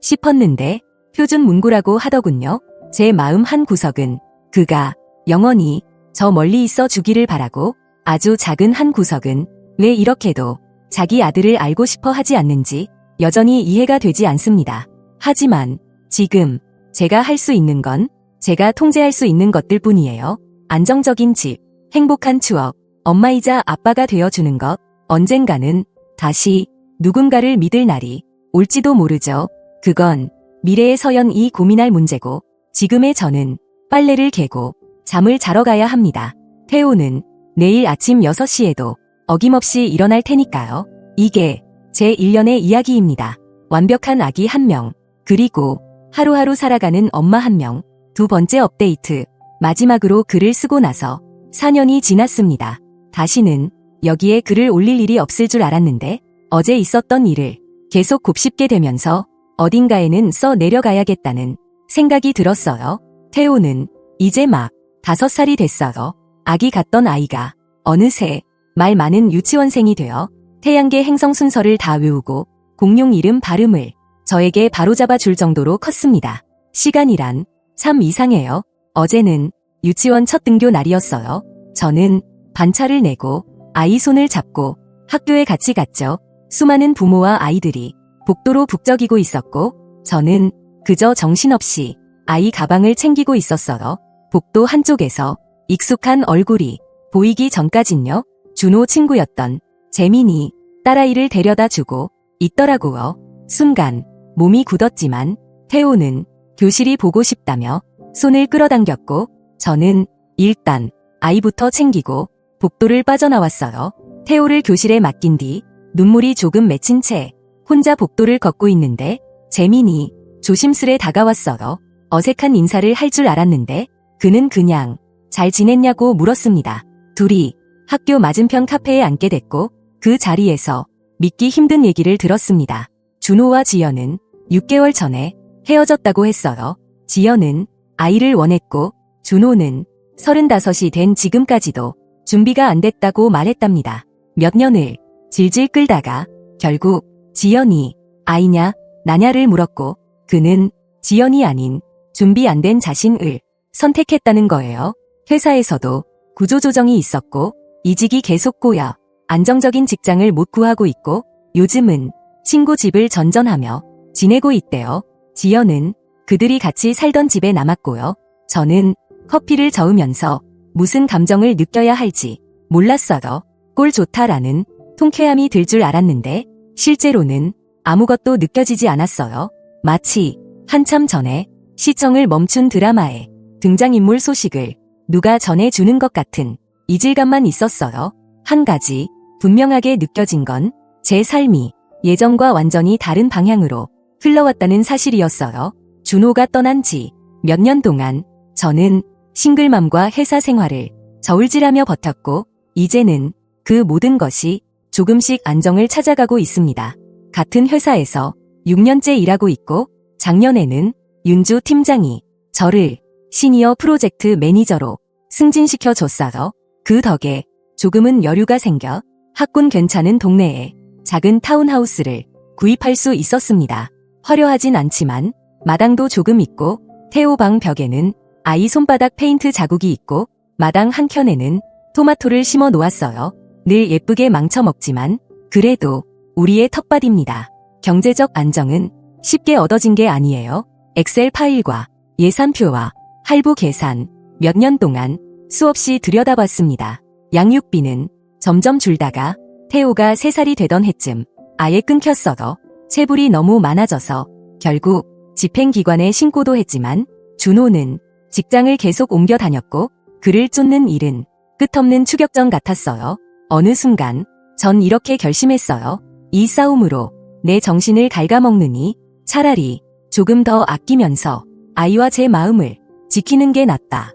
싶었는데 표준 문구라고 하더군요. 제 마음 한 구석은 그가 영원히 저 멀리 있어 주기를 바라고 아주 작은 한 구석은 왜 이렇게도 자기 아들을 알고 싶어 하지 않는지 여전히 이해가 되지 않습니다. 하지만 지금 제가 할 수 있는 건 제가 통제할 수 있는 것들 뿐이에요. 안정적인 집, 행복한 추억, 엄마이자 아빠가 되어주는 것, 언젠가는 다시 누군가를 믿을 날이 올지도 모르죠. 그건 미래의 서연이 고민할 문제고 지금의 저는 빨래를 개고 잠을 자러 가야 합니다. 태호는 내일 아침 6시에도 어김없이 일어날 테니까요. 이게 제 1년의 이야기입니다. 완벽한 아기 1명, 그리고 하루하루 살아가는 엄마 1명, 두 번째 업데이트. 마지막으로 글을 쓰고 나서 4년이 지났습니다. 다시는 여기에 글을 올릴 일이 없을 줄 알았는데 어제 있었던 일을 계속 곱씹게 되면서 어딘가에는 써 내려가야겠다는 생각이 들었어요. 태호는 이제 막 5살이 됐어요. 아기 같던 아이가 어느새 말 많은 유치원생이 되어 태양계 행성 순서를 다 외우고 공룡 이름 발음을 저에게 바로잡아 줄 정도로 컸습니다. 시간이란 참 이상해요. 어제는 유치원 첫 등교 날이었어요. 저는 반차를 내고 아이 손을 잡고 학교에 같이 갔죠. 수많은 부모와 아이들이 복도로 북적이고 있었고 저는 그저 정신없이 아이 가방을 챙기고 있었어요. 복도 한쪽에서 익숙한 얼굴이 보이기 전까진요. 준호 친구였던 재민이 딸아이를 데려다 주고 있더라고요. 순간 몸이 굳었지만 태호는 교실이 보고 싶다며 손을 끌어당겼고 저는 일단 아이부터 챙기고 복도를 빠져나왔어요. 태호를 교실에 맡긴 뒤 눈물이 조금 맺힌 채 혼자 복도를 걷고 있는데 재민이 조심스레 다가왔어요. 어색한 인사를 할 줄 알았는데 그는 그냥 잘 지냈냐고 물었습니다. 둘이 학교 맞은편 카페에 앉게 됐고 그 자리에서 믿기 힘든 얘기를 들었습니다. 준호와 지연은 6개월 전에 헤어졌다고 했어요. 지연은 아이를 원했고 준호는 35이 된 지금까지도 준비가 안 됐다고 말했답니다. 몇 년을 질질 끌다가 결국 지연이 아이냐 나냐를 물었고 그는 지연이 아닌 준비 안 된 자신을 선택했다는 거예요. 회사에서도 구조조정이 있었고 이직이 계속 꼬여 안정적인 직장을 못 구하고 있고 요즘은 친구 집을 전전하며 지내고 있대요. 지연은 그들이 같이 살던 집에 남았고요. 저는 커피를 저으면서 무슨 감정을 느껴야 할지 몰랐어요. 꼴 좋다라는 통쾌함이 들 줄 알았는데 실제로는 아무것도 느껴지지 않았어요. 마치 한참 전에 시청을 멈춘 드라마의 등장인물 소식을 누가 전해주는 것 같은 이질감만 있었어요. 한 가지 분명하게 느껴진 건 제 삶이 예전과 완전히 다른 방향으로 흘러왔다는 사실이었어요. 준호가 떠난 지 몇 년 동안 저는 싱글맘과 회사 생활을 저울질하며 버텼고 이제는 그 모든 것이 조금씩 안정을 찾아가고 있습니다. 같은 회사에서 6년째 일하고 있고 작년에는 윤주 팀장이 저를 시니어 프로젝트 매니저로 승진시켜 줬어요. 그 덕에 조금은 여유가 생겨 학군 괜찮은 동네에 작은 타운하우스를 구입할 수 있었습니다. 화려하진 않지만 마당도 조금 있고 태호 방 벽에는 아이 손바닥 페인트 자국이 있고 마당 한켠에는 토마토를 심어 놓았어요. 늘 예쁘게 망쳐먹지만 그래도 우리의 텃밭입니다. 경제적 안정은 쉽게 얻어진 게 아니에요. 엑셀 파일과 예산표와 할부 계산 몇 년 동안 수없이 들여다봤습니다. 양육비는 점점 줄다가 태호가 3살이 되던 해쯤 아예 끊겼어요. 체불이 너무 많아져서 결국 집행기관에 신고도 했지만 준호는 직장을 계속 옮겨 다녔고 그를 쫓는 일은 끝없는 추격전 같았어요. 어느 순간 전 이렇게 결심했어요. 이 싸움으로 내 정신을 갉아먹느니 차라리 조금 더 아끼면서 아이와 제 마음을 지키는 게 낫다.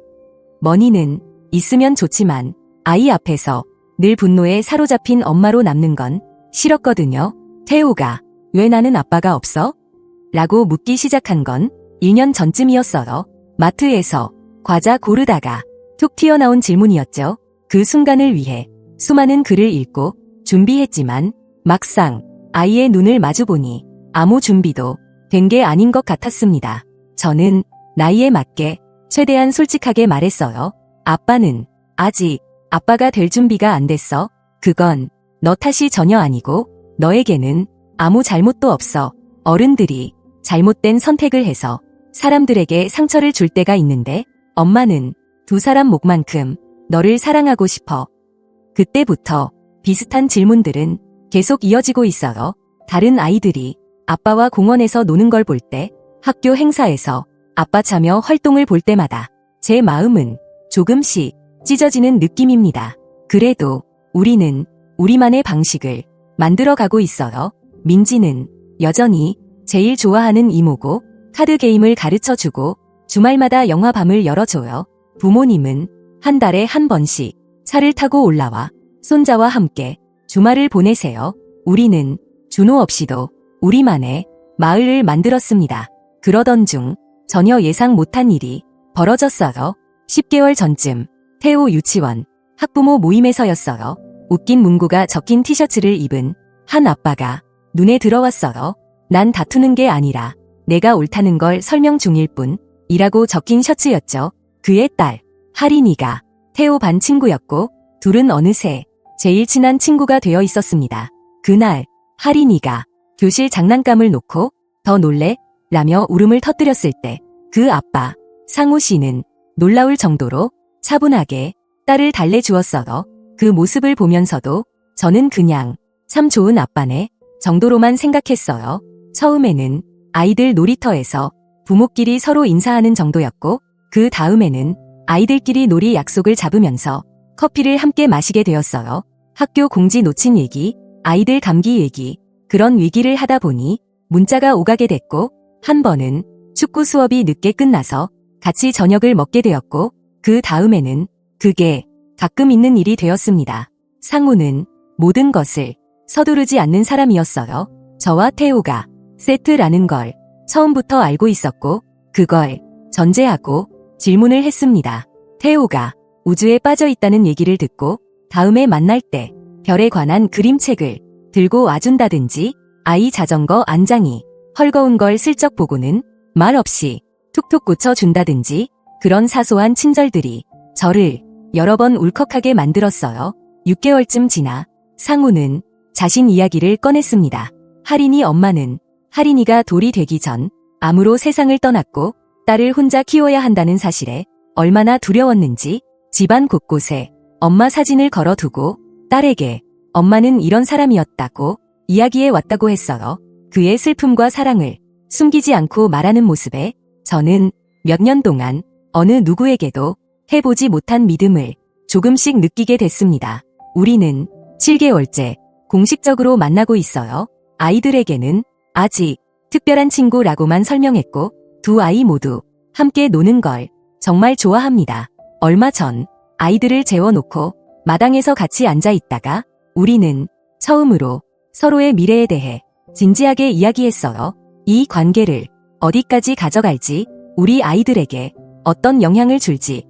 머니는 있으면 좋지만 아이 앞에서 늘 분노에 사로잡힌 엄마로 남는 건 싫었거든요. 태호가 왜 나는 아빠가 없어? 라고 묻기 시작한 건 1년 전쯤이었어요. 마트에서 과자 고르다가 툭 튀어나온 질문이었죠. 그 순간을 위해 수많은 글을 읽고 준비했지만 막상 아이의 눈을 마주보니 아무 준비도 된 게 아닌 것 같았습니다. 저는 나이에 맞게 최대한 솔직하게 말했어요. 아빠는 아직 아빠가 될 준비가 안 됐어. 그건 너 탓이 전혀 아니고 너에게는 아무 잘못도 없어. 어른들이 잘못된 선택을 해서 사람들에게 상처를 줄 때가 있는데 엄마는 두 사람 목만큼 너를 사랑하고 싶어. 그때부터 비슷한 질문들은 계속 이어지고 있어요. 다른 아이들이 아빠와 공원에서 노는 걸 볼 때, 학교 행사에서 아빠 참여 활동을 볼 때마다 제 마음은 조금씩 찢어지는 느낌입니다. 그래도 우리는 우리만의 방식을 만들어가고 있어요. 민지는 여전히 제일 좋아하는 이모고 카드 게임을 가르쳐주고 주말마다 영화밤을 열어줘요. 부모님은 한 달에 한 번씩 차를 타고 올라와 손자와 함께 주말을 보내세요. 우리는 준호 없이도 우리만의 마을을 만들었습니다. 그러던 중 전혀 예상 못한 일이 벌어졌어요. 10개월 전쯤 태호 유치원 학부모 모임에서였어요. 웃긴 문구가 적힌 티셔츠를 입은 한 아빠가 눈에 들어왔어요. 난 다투는 게 아니라 내가 옳다는 걸 설명 중일 뿐 이라고 적힌 셔츠였죠. 그의 딸 하린이가 태호 반 친구였고 둘은 어느새 제일 친한 친구가 되어 있었습니다. 그날 하린이가 교실 장난감을 놓고 더 놀래? 라며 울음을 터뜨렸을 때 그 아빠 상우 씨는 놀라울 정도로 차분하게 딸을 달래주었어요. 그 모습을 보면서도 저는 그냥 참 좋은 아빠네 정도로만 생각했어요. 처음에는 아이들 놀이터에서 부모끼리 서로 인사하는 정도였고 그 다음에는 아이들끼리 놀이 약속을 잡으면서 커피를 함께 마시게 되었어요. 학교 공지 놓친 얘기, 아이들 감기 얘기, 그런 위기를 하다 보니 문자가 오가게 됐고 한 번은 축구 수업이 늦게 끝나서 같이 저녁을 먹게 되었고 그 다음에는 그게 가끔 있는 일이 되었습니다. 상우는 모든 것을 서두르지 않는 사람이었어요. 저와 태호가 세트라는 걸 처음부터 알고 있었고 그걸 전제하고 질문을 했습니다. 태호가 우주에 빠져 있다는 얘기를 듣고 다음에 만날 때 별에 관한 그림책을 들고 와준다든지 아이 자전거 안장이 헐거운 걸 슬쩍 보고는 말 없이 툭툭 고쳐준다든지 그런 사소한 친절들이 저를 여러 번 울컥하게 만들었어요. 6개월쯤 지나 상우는 자신 이야기를 꺼냈습니다. 하린이 엄마는 하린이가 돌이 되기 전 암으로 세상을 떠났고 딸을 혼자 키워야 한다는 사실에 얼마나 두려웠는지 집안 곳곳에 엄마 사진을 걸어두고 딸에게 엄마는 이런 사람이었다고 이야기해 왔다고 했어요. 그의 슬픔과 사랑을 숨기지 않고 말하는 모습에 저는 몇 년 동안 어느 누구에게도 해보지 못한 믿음을 조금씩 느끼게 됐습니다. 우리는 7개월째 공식적으로 만나고 있어요. 아이들에게는 아직 특별한 친구라고만 설명했고 두 아이 모두 함께 노는 걸 정말 좋아합니다. 얼마 전 아이들을 재워놓고 마당에서 같이 앉아 있다가 우리는 처음으로 서로의 미래에 대해 진지하게 이야기했어요. 이 관계를 어디까지 가져갈지, 우리 아이들에게 어떤 영향을 줄지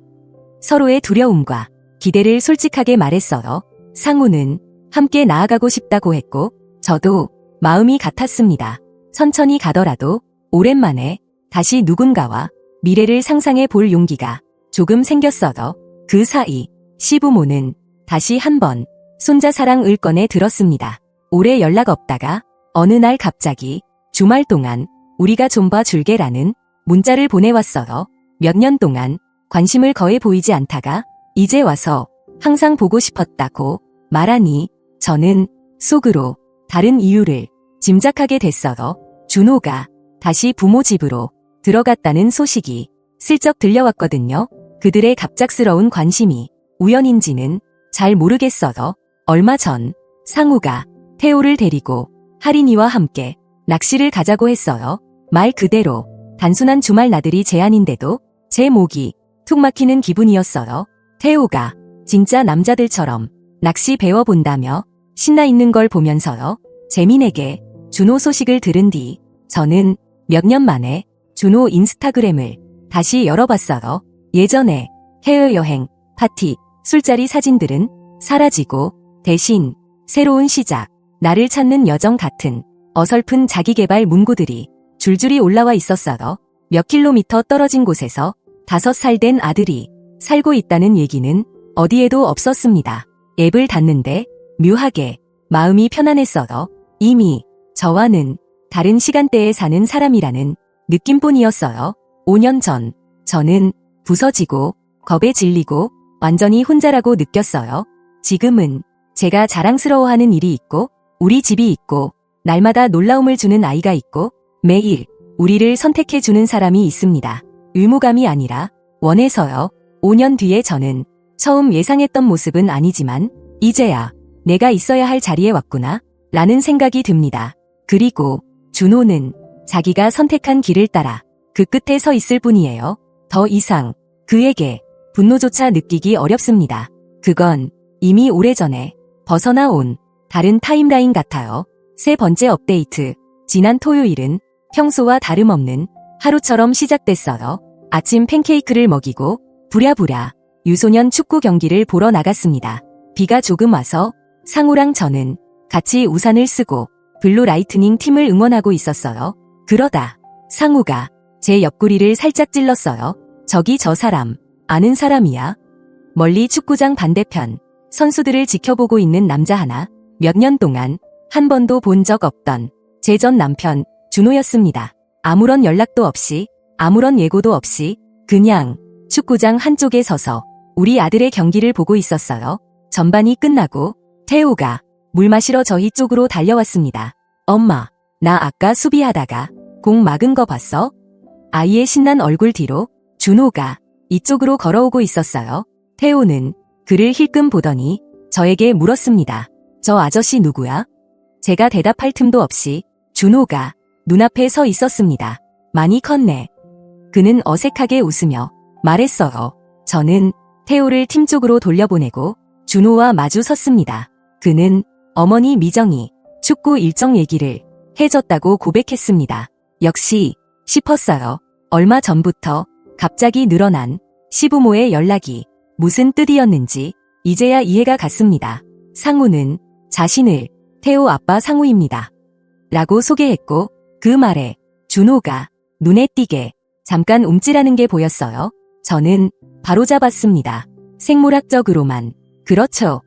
서로의 두려움과 기대를 솔직하게 말했어요. 상우는 함께 나아가고 싶다고 했고 저도 마음이 같았습니다. 천천히 가더라도 오랜만에 다시 누군가와 미래를 상상해 볼 용기가 조금 생겼어요. 그 사이 시부모는 다시 한번 손자 사랑을 꺼내 들었습니다. 오래 연락 없다가 어느 날 갑자기 주말 동안 우리가 좀 봐줄게라는 문자를 보내왔어요. 몇 년 동안 관심을 거의 보이지 않다가 이제 와서 항상 보고 싶었다고 말하니 저는 속으로 다른 이유를 짐작하게 됐어요. 준호가 다시 부모 집으로 들어갔다는 소식이 슬쩍 들려왔거든요. 그들의 갑작스러운 관심이 우연인지는 잘 모르겠어요. 얼마 전 상우가 태호를 데리고 하린이와 함께 낚시를 가자고 했어요. 말 그대로 단순한 주말 나들이 제안인데도 제 목이 툭 막히는 기분이었어요. 태호가 진짜 남자들처럼 낚시 배워본다며 신나 있는 걸 보면서요. 재민에게 준호 소식을 들은 뒤 저는 몇 년 만에 준호 인스타그램을 다시 열어봤어요. 예전에 해외여행, 파티, 술자리 사진들은 사라지고 대신 새로운 시작, 나를 찾는 여정 같은 어설픈 자기개발 문구들이 줄줄이 올라와 있었어요. 몇 킬로미터 떨어진 곳에서 5살 된 아들이 살고 있다는 얘기는 어디에도 없었습니다. 앱을 닫는데 묘하게 마음이 편안했어요. 이미 저와는 다른 시간대에 사는 사람이라는 느낌뿐이었어요. 5년 전 저는 부서지고 겁에 질리고 완전히 혼자라고 느꼈어요. 지금은 제가 자랑스러워하는 일이 있고 우리 집이 있고 날마다 놀라움을 주는 아이가 있고 매일 우리를 선택해주는 사람이 있습니다. 의무감이 아니라 원해서요. 5년 뒤에 저는 처음 예상했던 모습은 아니지만 이제야 내가 있어야 할 자리에 왔구나 라는 생각이 듭니다. 그리고 준호는 자기가 선택한 길을 따라 그 끝에 서 있을 뿐이에요. 더 이상 그에게 분노조차 느끼기 어렵습니다. 그건 이미 오래전에 벗어나온 다른 타임라인 같아요. 세 번째 업데이트. 지난 토요일은 평소와 다름없는 하루처럼 시작됐어요. 아침 팬케이크를 먹이고 부랴부랴 유소년 축구 경기를 보러 나갔습니다. 비가 조금 와서 상우랑 저는 같이 우산을 쓰고 블루 라이트닝 팀을 응원하고 있었어요. 그러다 상우가 제 옆구리를 살짝 찔렀어요. 저기 저 사람, 아는 사람이야. 멀리 축구장 반대편, 선수들을 지켜보고 있는 남자 하나, 몇 년 동안 한 번도 본 적 없던 제 전 남편 준호였습니다. 아무런 연락도 없이, 아무런 예고도 없이 그냥 축구장 한쪽에 서서 우리 아들의 경기를 보고 있었어요. 전반이 끝나고 태호가 물 마시러 저희 쪽으로 달려왔습니다. 엄마, 나 아까 수비하다가 공 막은 거 봤어? 아이의 신난 얼굴 뒤로 준호가 이쪽으로 걸어오고 있었어요. 태호는 그를 힐끔 보더니 저에게 물었습니다. 저 아저씨 누구야? 제가 대답할 틈도 없이 준호가 눈앞에 서 있었습니다. 많이 컸네. 그는 어색하게 웃으며 말했어요. 저는 태호를 팀 쪽으로 돌려보내고 준호와 마주 섰습니다. 그는 어머니 미정이 축구 일정 얘기를 해줬다고 고백했습니다. 역시 싶었어요. 얼마 전부터 갑자기 늘어난 시부모의 연락이 무슨 뜻이었는지 이제야 이해가 갔습니다. 상우는 자신을 태호 아빠 상우입니다. 라고 소개했고 그 말에 준호가 눈에 띄게 잠깐 움찔하는 게 보였어요. 저는 바로잡았습니다. 생물학적으로만. 그렇죠.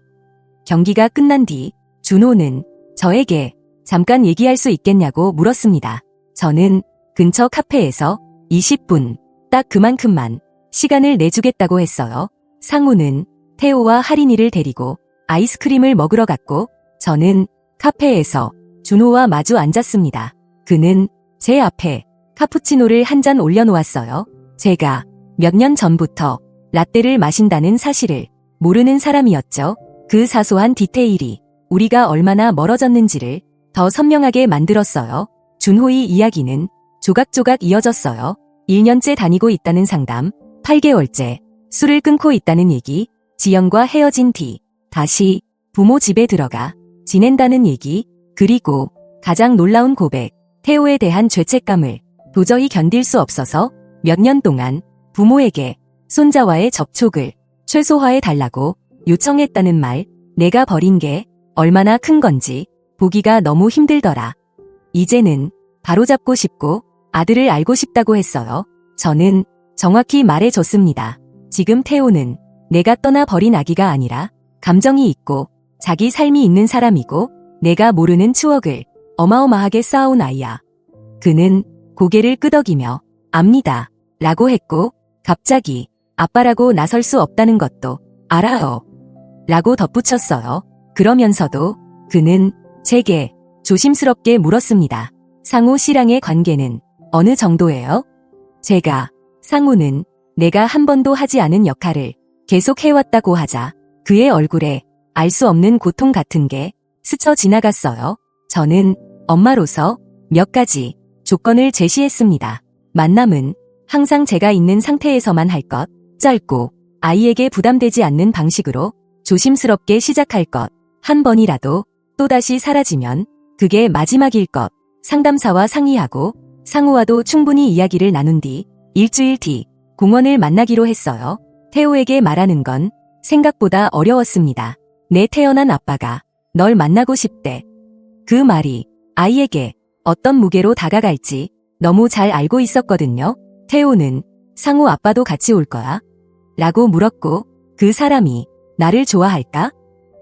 경기가 끝난 뒤 준호는 저에게 잠깐 얘기할 수 있겠냐고 물었습니다. 저는 근처 카페에서 20분, 딱 그만큼만 시간을 내주겠다고 했어요. 상우는 태호와 하린이를 데리고 아이스크림을 먹으러 갔고 저는 카페에서 준호와 마주 앉았습니다. 그는 제 앞에 카푸치노를 한 잔 올려놓았어요. 제가 몇 년 전부터 라떼를 마신다는 사실을 모르는 사람이었죠. 그 사소한 디테일이 우리가 얼마나 멀어졌는지를 더 선명하게 만들었어요. 준호의 이야기는 조각조각 이어졌어요. 1년째 다니고 있다는 상담, 8개월째 술을 끊고 있다는 얘기, 지연과 헤어진 뒤 다시 부모 집에 들어가 지낸다는 얘기, 그리고 가장 놀라운 고백, 태호에 대한 죄책감을 도저히 견딜 수 없어서 몇 년 동안 부모에게 손자와의 접촉을 최소화해 달라고 요청했다는 말, 내가 버린 게 얼마나 큰 건지 보기가 너무 힘들더라. 이제는 바로잡고 싶고 아들을 알고 싶다고 했어요. 저는 정확히 말해줬습니다. 지금 태호는 내가 떠나버린 아기가 아니라 감정이 있고 자기 삶이 있는 사람이고 내가 모르는 추억을 어마어마하게 쌓아온 아이야. 그는 고개를 끄덕이며 압니다. 라고 했고 갑자기 아빠라고 나설 수 없다는 것도 알아요. 라고 덧붙였어요. 그러면서도 그는 제게 조심스럽게 물었습니다. 상우 씨랑의 관계는 어느 정도예요? 제가 상우는 내가 한 번도 하지 않은 역할을 계속 해왔다고 하자 그의 얼굴에 알 수 없는 고통 같은 게 스쳐 지나갔어요. 저는 엄마로서 몇 가지 조건을 제시했습니다. 만남은 항상 제가 있는 상태에서만 할 것, 짧고 아이에게 부담되지 않는 방식으로 조심스럽게 시작할 것, 한 번이라도 또다시 사라지면 그게 마지막일 것, 상담사와 상의하고 상우와도 충분히 이야기를 나눈 뒤 일주일 뒤 공원을 만나기로 했어요. 태호에게 말하는 건 생각보다 어려웠습니다. 내 태어난 아빠가 널 만나고 싶대. 그 말이 아이에게 어떤 무게로 다가갈지 너무 잘 알고 있었거든요. 태호는 상우 아빠도 같이 올 거야? 라고 물었고 그 사람이 나를 좋아할까?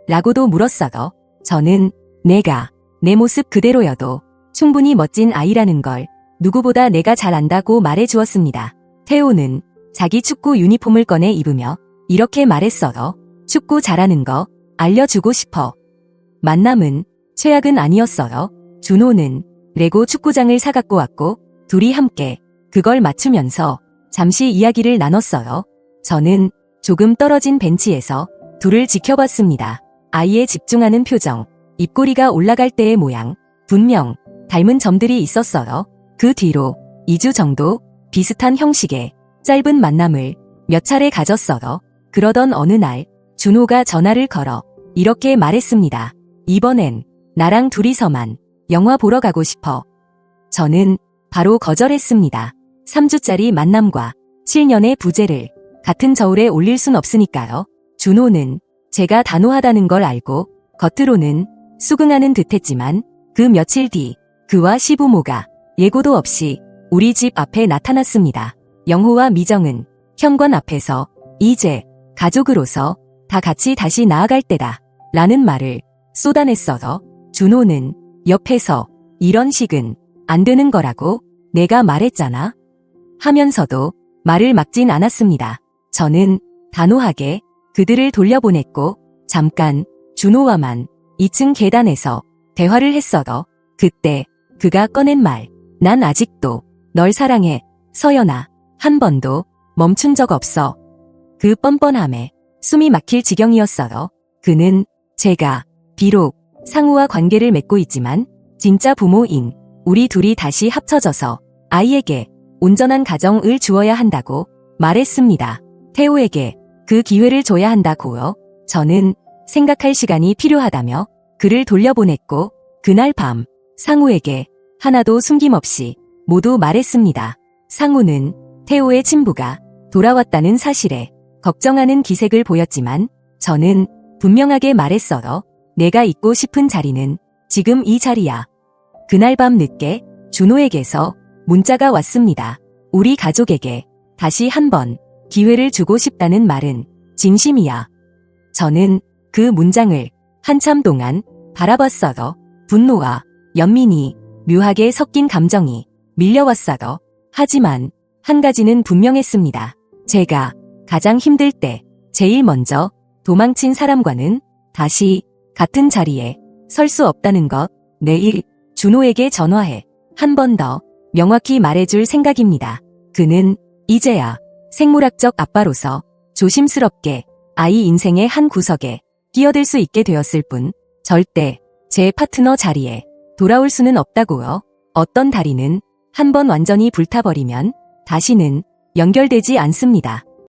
라고도 물었어요. 저는 내가 내 모습 그대로여도 충분히 멋진 아이라는 걸 누구보다 내가 잘 안다고 말해주었습니다. 태호는 자기 축구 유니폼을 꺼내 입으며 이렇게 말했어요. 축구 잘하는 거 알려주고 싶어. 만남은 최악은 아니었어요. 준호는 레고 축구장을 사갖고 왔고 둘이 함께 그걸 맞추면서 잠시 이야기를 나눴어요. 저는 조금 떨어진 벤치에서 둘을 지켜봤습니다. 아이의 집중하는 표정, 입꼬리가 올라갈 때의 모양, 분명 닮은 점들이 있었어요. 그 뒤로 2주 정도 비슷한 형식의 짧은 만남을 몇 차례 가졌어요. 그러던 어느 날 준호가 전화를 걸어 이렇게 말했습니다. 이번엔 나랑 둘이서만 영화 보러 가고 싶어. 저는 바로 거절했습니다. 3주짜리 만남과 7년의 부재를 같은 저울에 올릴 순 없으니까요. 준호는 제가 단호하다는 걸 알고 겉으로는 수긍하는 듯했지만 그 며칠 뒤 그와 시부모가 예고도 없이 우리 집 앞에 나타났습니다. 영호와 미정은 현관 앞에서 이제 가족으로서 다 같이 다시 나아갈 때다 라는 말을 쏟아냈어도 준호는 옆에서 이런 식은 안 되는 거라고 내가 말했잖아 하면서도 말을 막진 않았습니다. 저는 단호하게 그들을 돌려보냈고 잠깐 준호와만 2층 계단에서 대화를 했어도 그때 그가 꺼낸 말, 난 아직도 널 사랑해, 서연아. 한 번도 멈춘 적 없어. 그 뻔뻔함에 숨이 막힐 지경이었어도 그는 제가 비록 상우와 관계를 맺고 있지만 진짜 부모인 우리 둘이 다시 합쳐져서 아이에게 온전한 가정을 주어야 한다고 말했습니다. 태호에게 그 기회를 줘야 한다고요. 저는 생각할 시간이 필요하다며 그를 돌려보냈고 그날 밤 상우에게 하나도 숨김없이 모두 말했습니다. 상우는 태호의 친부가 돌아왔다는 사실에 걱정하는 기색을 보였지만 저는 분명하게 말했어도 내가 있고 싶은 자리는 지금 이 자리야. 그날 밤 늦게 준호에게서 문자가 왔습니다. 우리 가족에게 다시 한번 기회를 주고 싶다는 말은 진심이야. 저는 그 문장을 한참 동안 바라봤어도 분노와 연민이 묘하게 섞인 감정이 밀려왔어도 하지만 한 가지는 분명했습니다. 제가 가장 힘들 때 제일 먼저 도망친 사람과는 다시 같은 자리에 설 수 없다는 것. 내일 준호에게 전화해 한 번 더 명확히 말해줄 생각입니다. 그는 이제야 생물학적 아빠로서 조심스럽게 아이 인생의 한 구석에 끼어들 수 있게 되었을 뿐 절대 제 파트너 자리에 돌아올 수는 없다고요. 어떤 다리는 한 번 완전히 불타버리면 다시는 연결되지 않습니다.